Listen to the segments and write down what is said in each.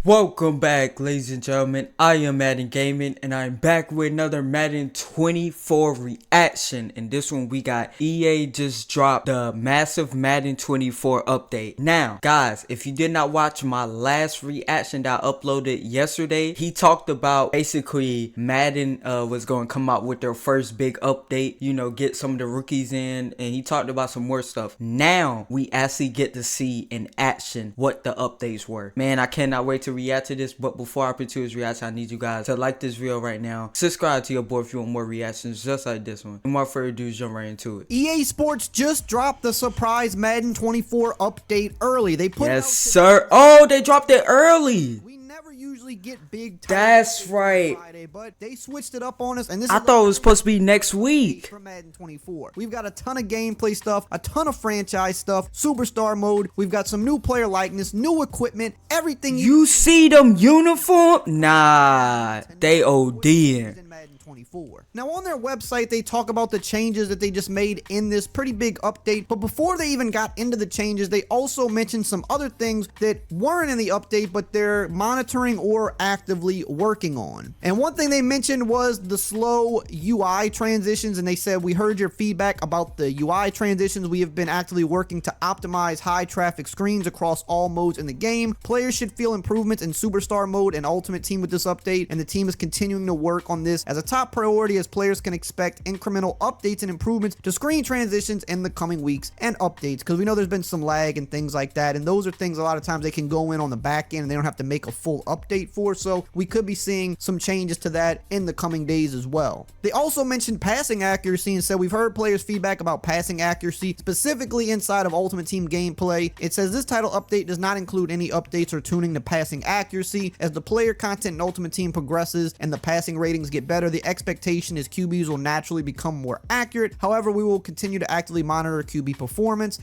Welcome back, ladies and gentlemen. I am Madden Gaming, and I'm back with another Madden 24 reaction. In this one, we got EA just dropped the massive Madden 24 update. Now, guys, if you did not watch my last reaction that I uploaded yesterday, he talked about basically Madden was going to come out with their first big update, you know, get some of the rookies in, and he talked about some more stuff. Now, we actually get to see in action what the updates were. Man, I cannot wait to react to this, but before I hop into his reaction, I need you guys to like this video right now, subscribe to your boy if you want more reactions just like this one. No more further ado, jump right into it. EA Sports just dropped the surprise Madden 24 update early. They put yes sir. Oh, they dropped it early. We never usually get big that's right Friday, but they switched it up on us, and this I is thought it was supposed to be next week for Madden 24. We've got a ton of gameplay stuff, a ton of franchise stuff, superstar mode. We've got some new player likeness, new equipment, everything you see them uniform. Nah, they ODing. Madden 24. Now on their website they talk about the changes that they just made in this pretty big update, but before they even got into the changes, they also mentioned some other things that weren't in the update but they're monitoring or actively working on. And one thing they mentioned was the slow UI transitions, and they said, "We heard your feedback about the UI transitions. We have been actively working to optimize high traffic screens across all modes in the game. Players should feel improvements in superstar mode and ultimate team with this update, and the team is continuing to work on this as a top priority, as players can expect incremental updates and improvements to screen transitions in the coming weeks and updates," because we know there's been some lag and things like that, and those are things a lot of times they can go in on the back end and they don't have to make a full update for, so we could be seeing some changes to that in the coming days as well. They also mentioned passing accuracy and said, "We've heard players' feedback about passing accuracy, specifically inside of Ultimate Team gameplay." It says this title update does not include any updates or tuning to passing accuracy. As the player content in Ultimate Team progresses and the passing ratings get better, the expectation is QBs will naturally become more accurate. However, we will continue to actively monitor QB performance.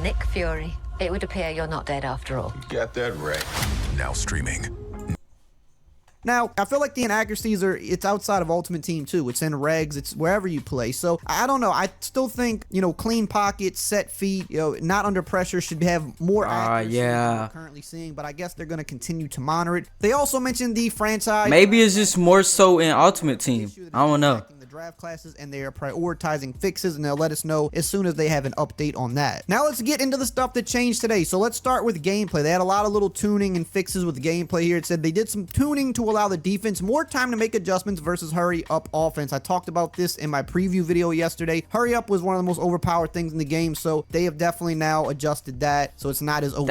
Nick Fury, it would appear you're not dead after all. You got that right. Now streaming. Now, I feel like the inaccuracies it's outside of Ultimate Team too. It's in regs, it's wherever you play. So I don't know. I still think, you know, clean pockets, set feet, you know, not under pressure should have more accuracy than we're currently seeing, but I guess they're going to continue to monitor it. They also mentioned the franchise. Maybe it's just more so in Ultimate Team. I don't know. Draft classes, and they are prioritizing fixes, and they'll let us know as soon as they have an update on that. Now let's get into the stuff that changed today. So let's start with gameplay. They had a lot of little tuning and fixes with gameplay here. It said they did some tuning to allow the defense more time to make adjustments versus hurry up offense. I talked about this in my preview video yesterday. Hurry up was one of the most overpowered things in the game, so they have definitely now adjusted that so it's not as over.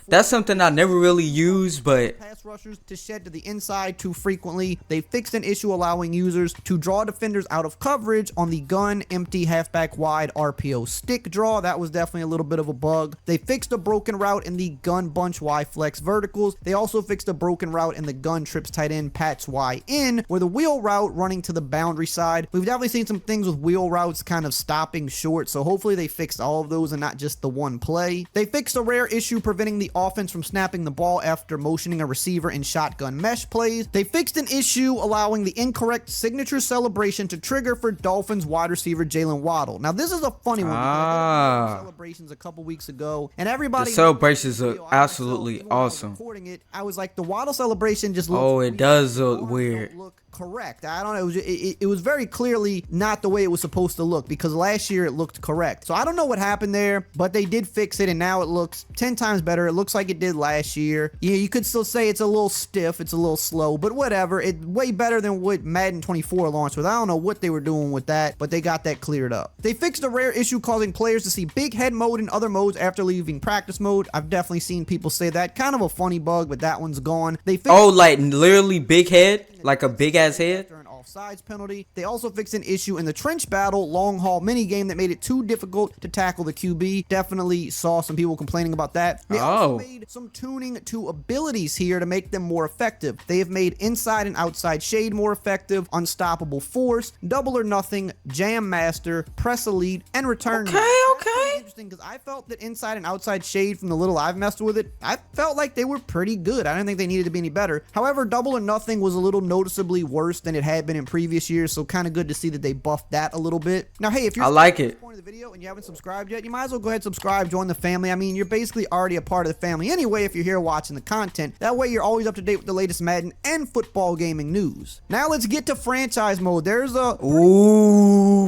That's something I never really used, but pass rushers to shed to the inside too frequently. They fixed an issue allowing users to draw defenders out of coverage on the gun empty halfback wide RPO stick draw. That was definitely a little bit of a bug. They fixed a broken route in the gun bunch Y flex verticals. They also fixed a broken route in the gun trips tight end Pats Y in, where the wheel route running to the boundary side. We've definitely seen some things with wheel routes kind of stopping short, so hopefully they fixed all of those and not just the one play. They fixed a rare issue preventing the offense from snapping the ball after motioning a receiver in shotgun mesh plays. They fixed an issue allowing the incorrect signature celebration to trigger for Dolphins wide receiver Jalen Waddle. Now this is a funny one because I did celebrations a couple weeks ago, and everybody, the celebrations are absolutely awesome. Recording it, I was like, the Waddle celebration just looks it does look weird. Look correct. I don't know. It was very clearly not the way it was supposed to look, because last year it looked correct. So I don't know what happened there, but they did fix it, and now it looks 10 times better. It looks like it did last year. Yeah, you could still say it's a little stiff, it's a little slow, but whatever. It's way better than what Madden 24 launched with. I don't know what they were doing with that, but they got that cleared up. They fixed a rare issue causing players to see big head mode in other modes after leaving practice mode. I've definitely seen people say that. Kind of a funny bug, but that one's gone. They fixed like literally big head, like a big ass head. Offsides penalty. They also fixed an issue in the trench battle long haul mini game that made it too difficult to tackle the QB. Definitely saw some people complaining about that. They also made some tuning to abilities here to make them more effective. They have made inside and outside shade more effective, unstoppable force, double or nothing, jam master, press elite, and return. Okay. Interesting, because I felt that inside and outside shade, from the little I've messed with it, I felt like they were pretty good. I didn't think they needed to be any better. However, double or nothing was a little noticeably worse than it had been in previous years, so kind of good to see that they buffed that a little bit. Now, hey, if you're I like at it. this point of the video and you haven't subscribed yet, you might as well go ahead and subscribe, join the family. I mean, you're basically already a part of the family anyway if you're here watching the content. That way, you're always up to date with the latest Madden and football gaming news. Now, let's get to franchise mode. There's a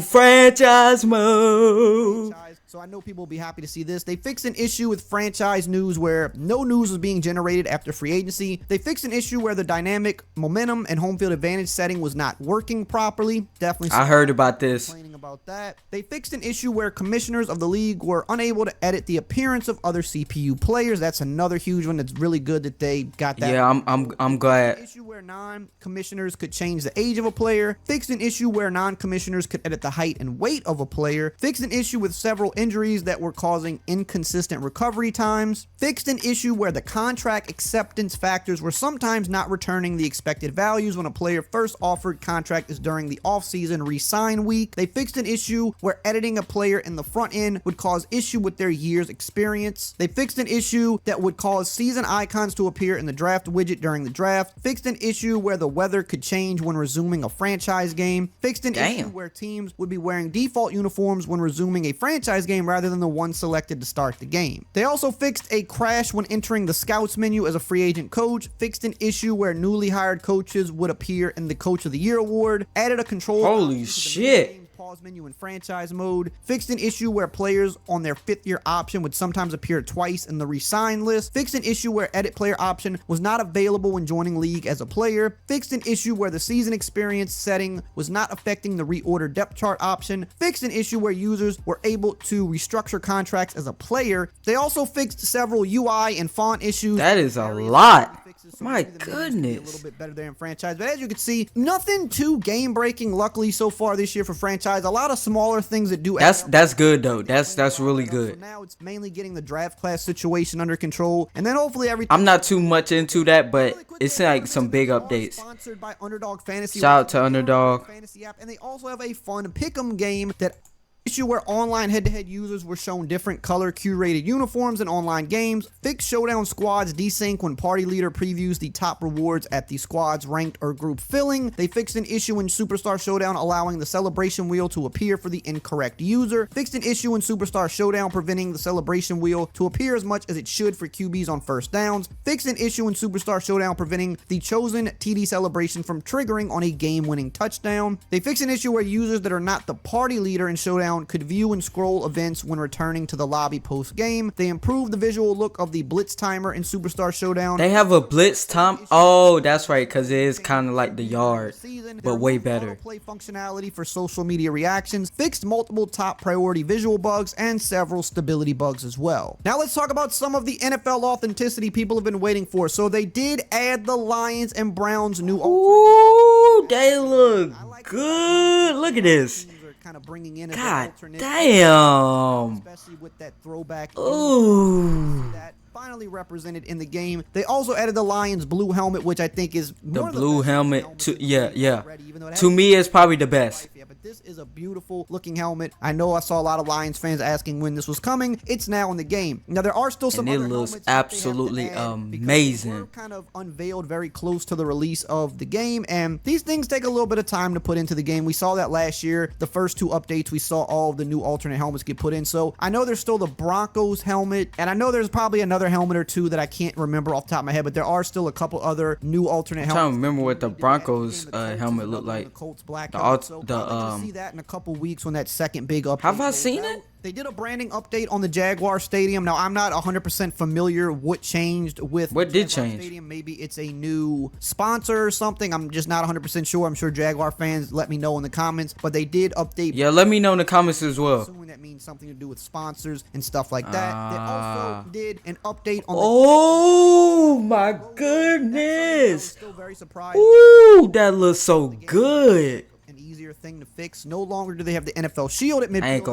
franchise mode. So I know people will be happy to see this. They fixed an issue with franchise news where no news was being generated after free agency. They fixed an issue where the dynamic momentum and home field advantage setting was not working properly. Definitely. I heard about this. Complaining about that. They fixed an issue where commissioners of the league were unable to edit the appearance of other CPU players. That's another huge one. It's really good that they got that. Yeah, I'm glad. An issue where non-commissioners could change the age of a player. Fixed an issue where non-commissioners could edit the height and weight of a player. Fixed an issue with several injuries that were causing inconsistent recovery times. Fixed an issue where the contract acceptance factors were sometimes not returning the expected values when a player first offered contract is during the offseason re-sign week. They fixed an issue where editing a player in the front end would cause issue with their year's experience. They fixed an issue that would cause season icons to appear in the draft widget during the draft. Fixed an issue where the weather could change when resuming a franchise game. Fixed an issue where teams would be wearing default uniforms when resuming a franchise game rather than the one selected to start the game. They also fixed a crash when entering the scouts menu as a free agent coach. Fixed an issue where newly hired coaches would appear in the Coach of the Year award. Added a control. Holy shit. Pause menu in franchise mode. Fixed an issue where players on their 5th year option would sometimes appear twice in the resign list. Fixed an issue where edit player option was not available when joining league as a player. Fixed an issue where the season experience setting was not affecting the reorder depth chart option. Fixed an issue where users were able to restructure contracts as a player. They also fixed several UI and font issues. That is a lot. So My maybe the menus could be goodness. a little bit better there in franchise, but as you can see, nothing too game breaking luckily so far this year for franchise. A lot of smaller things that do That's good though. That's really So good. now it's mainly getting the draft class situation under control, and then hopefully everything. I'm not too much into that, but it's like some big updates. Sponsored by Underdog Fantasy. Shout out to Underdog. Fantasy app, and they also have a fun pick'em game that issue where online head-to-head users were shown different color curated uniforms in online games. Fixed showdown squads desync when party leader previews the top rewards at the squad's ranked or group filling. They fixed an issue in Superstar Showdown allowing the celebration wheel to appear for the incorrect user. Fixed an issue in Superstar Showdown preventing the celebration wheel to appear as much as it should for QBs on first downs. Fixed an issue in Superstar Showdown preventing the chosen TD celebration from triggering on a game-winning touchdown. They fixed an issue where users that are not the party leader in Showdown could view and scroll events when returning to the lobby post-game. They improved the visual look of the blitz timer in Superstar Showdown. They have a blitz time. Oh, that's right, because it is kind of like the yard, but way better. Play functionality for social media reactions, fixed multiple top priority visual bugs, and several stability bugs as well. Now let's talk about some of the NFL authenticity people have been waiting for. So they did add the Lions and Browns new. Ooh, they look good. Look at this. Kind of bringing in God damn. Especially with that throwback. Ooh. That finally represented in the game. They also added the Lions blue helmet, which I think is The one of blue best helmet. To yeah. already, even though it To has- me, it's probably the best. Yeah, but this is a beautiful looking helmet. I know I saw a lot of Lions fans asking when this was coming. It's now in the game. Now there are still some And it other looks helmets that they have to absolutely add because amazing. they were kind of unveiled very close to the release of the game, and these things take a little bit of time to put into the game. We saw that last year. The first 2 updates, we saw all of the new alternate helmets get put in. So I know there's still the Broncos helmet, and I know there's probably another helmet or two that I can't remember off the top of my head, but there are still a couple other new alternate helmets. trying to remember what the They did add Broncos, in the Colts helmet as looked well, like. the Colts black The helmet. alt- So the, probably gonna see that in a couple weeks when that second big update. Have I goes seen out. it? They did a branding update on the Jaguar Stadium. Now, I'm not 100% familiar what changed with What the did Jaguar change? Stadium. Maybe it's a new sponsor or something. I'm just not 100% sure. I'm sure Jaguar fans let me know in the comments, but they did update. Yeah, let me know in the comments as well. Assuming that means something to do with sponsors and stuff like that. They also did an update on Oh my the goodness. still very surprised. Ooh, that looks so good. And easier barrier thing to fix. No longer do they have the NFL Shield at midfield. I ain't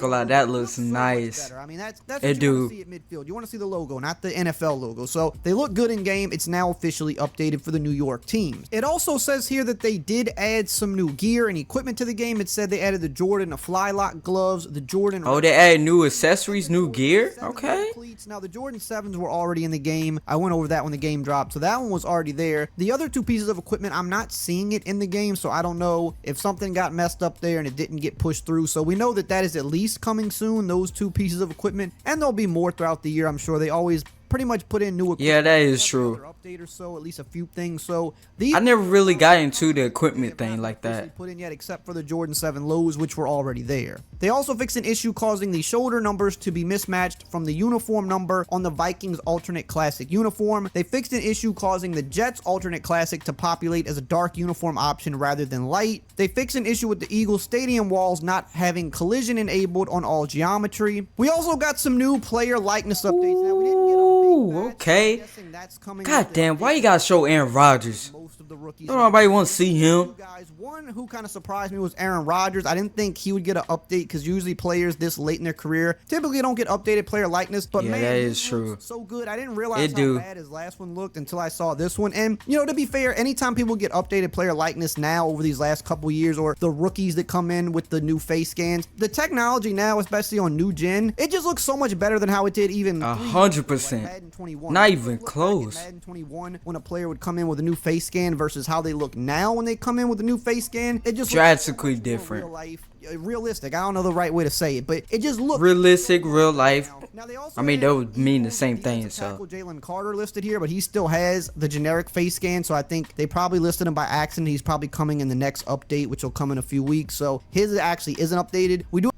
gonna lie, that looks nice. I mean, that's what It you want do. to see at midfield. You want to see the logo, not the NFL logo. So they look good in game. It's now officially updated for the New York teams. It also says here that they did add some new gear and equipment to the game. It said they added the Jordan Fly Lock gloves, the Jordan. Oh, they added new accessories, new gear. Okay. Now the Jordan 7s were already in the game. I went over that when the game dropped, so that one was already there. The other two pieces of equipment, I'm not seeing it in the game, so I don't know if something got messed up there and it didn't get pushed through. So we know that that is at least coming soon, those two pieces of equipment, and there'll be more throughout the year. I'm sure they always pretty much put in new equipment. Yeah, that is Every true. other update or so, at least a few things. So these I never really got into the equipment thing like that. put in yet, except for the Jordan 7 lows, which were already there. They also fixed an issue causing the shoulder numbers to be mismatched from the uniform number on the Vikings alternate classic uniform. They fixed an issue causing the Jets alternate classic to populate as a dark uniform option rather than light. They fixed an issue with the Eagles stadium walls not having collision enabled on all geometry. We also got some new player likeness updates. Now, we didn't get a Ooh, big batch, okay. I'm guessing that's coming God with damn, the why you update. gotta show Aaron Rodgers? Most of the rookies. Don't nobody want to see him. Two guys. One who kind of surprised me was Aaron Rodgers. I didn't think he would get an update because usually players this late in their career typically don't get updated player likeness. But Yeah, man, that he is true. looks so good. I didn't realize It how do. bad his last one looked until I saw this one. And you know, to be fair, anytime people get updated player likeness now over these last couple years, or the rookies that come in with the new face scans, the technology now, especially on new gen, it just looks so much better than how it did even 100%. Madden 21. Not It even looked like close. in Madden 21 when a player would come in with a new face scan versus how they look now when they come in with a new face scan. It just looks Drastically so much more different. Real life, realistic. I don't know the right way to say it, but it just looks Realistic, real life. Now, they also I mean, had that would mean the same defensive thing, so. tackle Jalen Carter listed here, but he still has the generic face scan, so I think they probably listed him by accident. He's probably coming in the next update, which will come in a few weeks. So his actually isn't updated. We do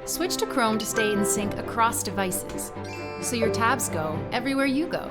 Switch to Chrome to stay in sync across devices, so your tabs go everywhere you go.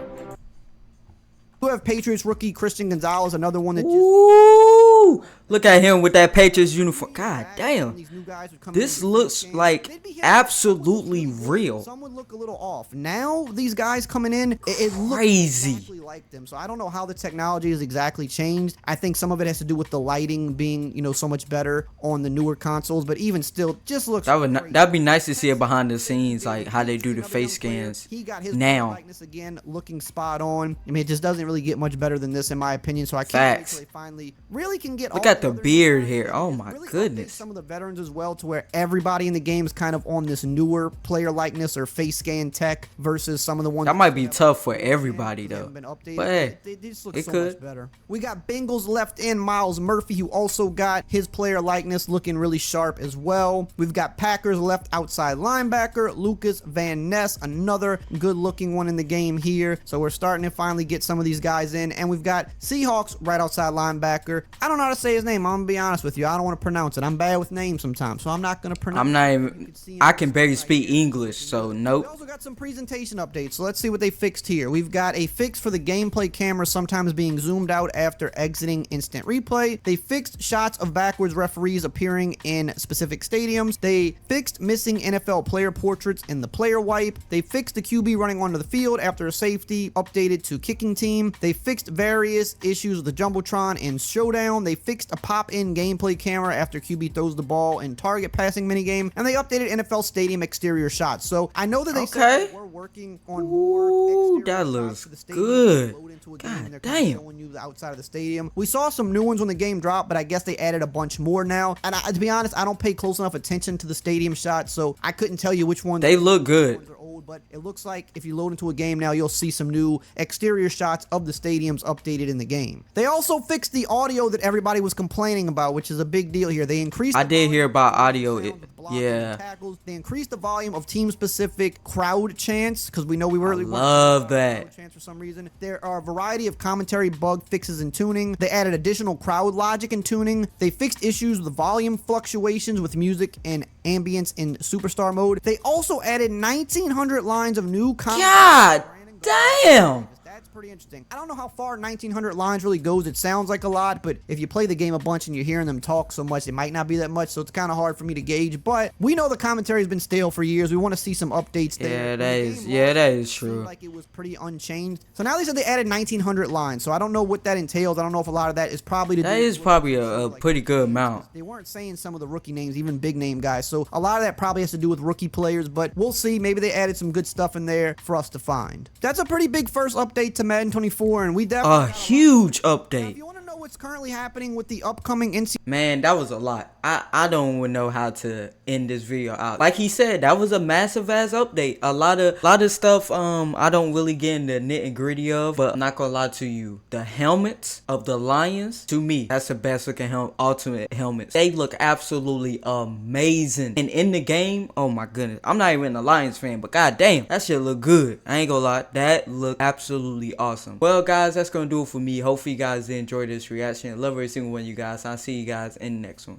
have Patriots rookie Christian Gonzalez, another one that just Ooh, look at him with that Patriots uniform. God damn. these new guys would come This in and looks games. like They'd be hitting absolutely some real. Some would look a little off. Now these guys coming in, it looks Crazy. exactly like them. So I don't know how the technology has exactly changed. I think some of it has to do with the lighting being, you know, so much better on the newer consoles. But even still, just looks. That'd be nice to see it behind the scenes, like how they do the face scans He got his now. likeness again, looking spot on. I mean, it just doesn't really get much better than this, in my opinion. So I can't wait Facts. till they finally really can get. Look all at the other beard guys here. and Oh my really update goodness. some of the veterans as well, to where everybody in the game is kind of on this newer player likeness or face scan tech versus some of the ones That might be have tough for everybody they though. haven't been updated, But hey, they just look it so could. much better. We got Bengals left in Miles Murphy, who also got his player likeness looking really sharp as well. We've got Packers left outside linebacker Lucas Van Ness, another good looking one in the game here. So we're starting to finally get some of these guys in, and we've got Seahawks right outside linebacker. I don't know how to say his name. I'm gonna be honest with you. I don't want to pronounce it. I'm bad with names sometimes, so I'm not gonna pronounce. I'm not it. even. You can see him I can on the barely side speak here. English, so We nope. also got some presentation updates, so let's see what they fixed here. We've got a fix for the gameplay camera sometimes being zoomed out after exiting instant replay. They fixed shots of backwards referees appearing in specific stadiums. They fixed missing NFL player portraits in the player wipe. They fixed the QB running onto the field after a safety updated to kicking team. They fixed various issues with the Jumbotron in Showdown. They fixed a pop-in gameplay camera after QB throws the ball in target passing minigame. And they updated NFL stadium exterior shots. So I know that they said Okay. they were working on more Ooh, exterior that shots looks for the stadium good. to load into a game, God and they're kind of damn. showing you the outside of the stadium. We saw some new ones when the game dropped, but I guess they added a bunch more now. And to be honest, I don't pay close enough attention to the stadium shots, so I couldn't tell you which ones. They look good. Ones are old, but it looks like if you load into a game now, you'll see some new exterior shots of the stadiums updated in the game. They also fixed the audio that everybody was complaining about, which is a big deal here. They increased. I the did hear volume about of audio. sound with blocking Yeah. and tackles. They increased the volume of team-specific crowd chants, because we know we really love that. crowd chants for some reason. There are a variety of commentary bug fixes and tuning. They added additional crowd logic and tuning. They fixed issues with volume fluctuations with music and ambience in superstar mode. They also added 1,900 lines of new commentary. God damn. That's pretty interesting. I don't know how far 1900 lines really goes. It sounds like a lot, but if you play the game a bunch and you're hearing them talk so much, it might not be that much, so it's kind of hard for me to gauge. But we know the commentary has been stale for years. We want to see some updates there. Yeah, that is true. Like it was pretty unchanged. So now they said they added 1900 lines, so I don't know what that entails. I don't know if a lot of that is probably to do That is with probably a pretty good amount. they weren't saying some of the rookie names, even big name guys. So a lot of that probably has to do with rookie players, but we'll see. Maybe they added some good stuff in there for us to find. That's a pretty big first update to Madden 24, and we definitely A huge Now, update. if you want to know what's currently happening with the upcoming NC Man, that was a lot. I don't even know how to end this video out. Like he said, that was a massive ass update. A lot of stuff I don't really get in the nit and gritty of, but I'm not gonna lie to you. The helmets of the Lions, to me, that's the best looking ultimate helmets. They look absolutely amazing. And in the game, oh my goodness. I'm not even a Lions fan, but god damn, that shit look good. I ain't gonna lie. That look absolutely awesome. Well guys, that's gonna do it for me. Hopefully you guys enjoyed this reaction. Love every single one of you guys. I'll see you guys in the next one.